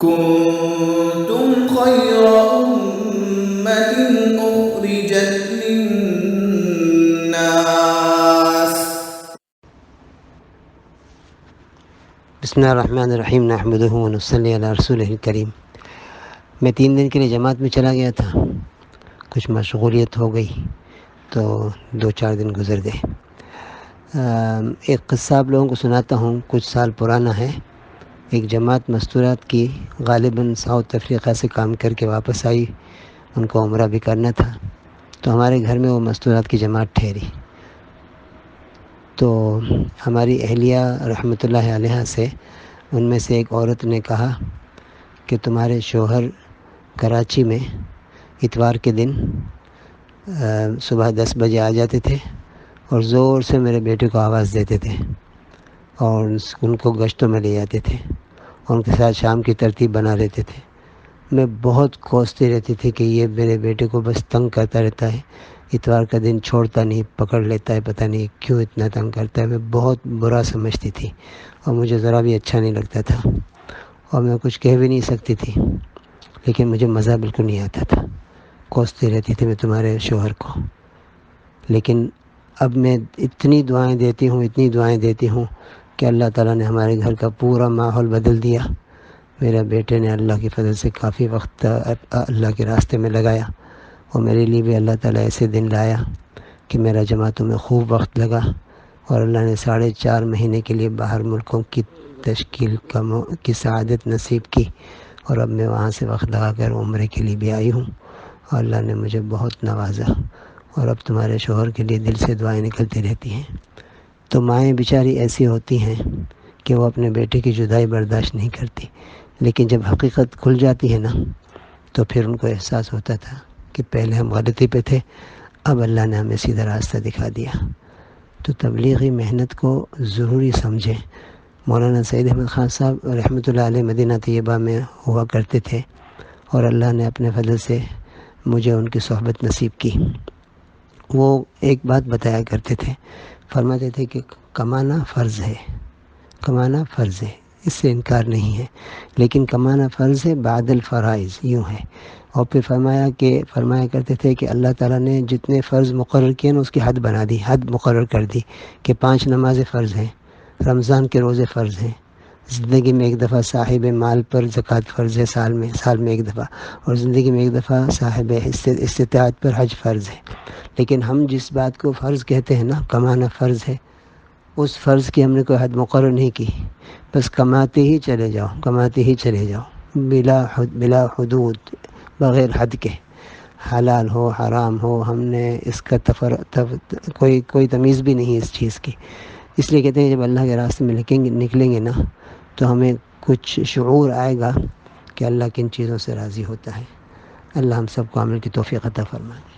كنتم خير أمة أخرجت للناس. بسم اللہ الرحمن الرحیم نحمدہ ونصلی علی رسولہ الکریم۔ میں 3 دن کے لیے جماعت میں چلا گیا تھا، کچھ مشغولیت ہو گئی تو 2-4 دن گزر گئے۔ ایک قصہ آپ لوگوں کو سناتا ہوں، کچھ سال پرانا ہے۔ ایک جماعت مستورات کی غالباً ساؤتھ افریقہ سے کام کر کے واپس آئی، ان کو عمرہ بھی کرنا تھا، تو ہمارے گھر میں وہ مستورات کی جماعت ٹھہری۔ تو ہماری اہلیہ رحمۃ اللہ علیہ سے ان میں سے ایک عورت نے کہا کہ تمہارے شوہر کراچی میں اتوار کے دن صبح 10 بجے آ جاتے تھے اور زور سے میرے بیٹے کو آواز دیتے تھے اور ان کو گشتوں میں لے جاتے تھے اور ان کے ساتھ شام کی ترتیب بنا لیتے تھے۔ میں بہت کوستی رہتی تھی کہ یہ میرے بیٹے کو بس تنگ کرتا رہتا ہے، اتوار کا دن چھوڑتا نہیں، پکڑ لیتا ہے، پتہ نہیں کیوں اتنا تنگ کرتا ہے۔ میں بہت برا سمجھتی تھی اور مجھے ذرا بھی اچھا نہیں لگتا تھا اور میں کچھ کہہ بھی نہیں سکتی تھی، لیکن مجھے مزہ بالکل نہیں آتا تھا۔ کوستی رہتی تھی میں تمہارے شوہر کو، لیکن اب میں اتنی دعائیں دیتی ہوں کہ اللہ تعالیٰ نے ہمارے گھر کا پورا ماحول بدل دیا۔ میرے بیٹے نے اللہ کی فضل سے کافی وقت اللہ کے راستے میں لگایا اور میرے لیے بھی اللہ تعالیٰ ایسے دن لایا کہ میرا جماعتوں میں خوب وقت لگا اور اللہ نے 4.5 مہینے کے لیے باہر ملکوں کی تشکیل کی سعادت نصیب کی، اور اب میں وہاں سے وقت لگا کر عمرے کے لیے بھی آئی ہوں اور اللہ نے مجھے بہت نوازا، اور اب تمہارے شوہر کے لیے دل سے دعائیں نکلتی رہتی ہیں۔ تو مائیں بیچاری ایسی ہوتی ہیں کہ وہ اپنے بیٹے کی جدائی برداشت نہیں کرتی، لیکن جب حقیقت کھل جاتی ہے نا تو پھر ان کو احساس ہوتا تھا کہ پہلے ہم غلطی پہ تھے، اب اللہ نے ہمیں سیدھا راستہ دکھا دیا۔ تو تبلیغی محنت کو ضروری سمجھیں۔ مولانا سعید احمد خان صاحب رحمۃ اللہ علیہ مدینہ طیبہ میں ہوا کرتے تھے اور اللہ نے اپنے فضل سے مجھے ان کی صحبت نصیب کی۔ وہ ایک بات بتایا کرتے تھے، فرماتے تھے کہ کمانا فرض ہے، کمانا فرض ہے، اس سے انکار نہیں ہے، لیکن کمانا فرض ہے بعد الفرائض، یوں ہے۔ اور پھر فرمایا کرتے تھے کہ اللہ تعالیٰ نے جتنے فرض مقرر کیے نا اس کی حد بنا دی، حد مقرر کر دی کہ 5 نمازیں فرض ہیں، رمضان کے روزے فرض ہیں، زندگی میں ایک دفعہ صاحب مال پر زکوٰۃ فرض ہے، سال میں ایک دفعہ، اور زندگی میں ایک دفعہ صاحب استطاعت پر حج فرض ہے۔ لیکن ہم جس بات کو فرض کہتے ہیں نا، کمانا فرض ہے، اس فرض کی ہم نے کوئی حد مقرر نہیں کی، بس کماتے ہی چلے جاؤ بلا حدود، بغیر حد کے، حلال ہو حرام ہو، ہم نے اس کا کوئی تمیز بھی نہیں اس چیز کی۔ اس لیے کہتے ہیں جب اللہ کے راستے میں نکلیں گے نا تو ہمیں کچھ شعور آئے گا کہ اللہ کن چیزوں سے راضی ہوتا ہے۔ اللہ ہم سب کو عمل کی توفیق عطا فرمائے۔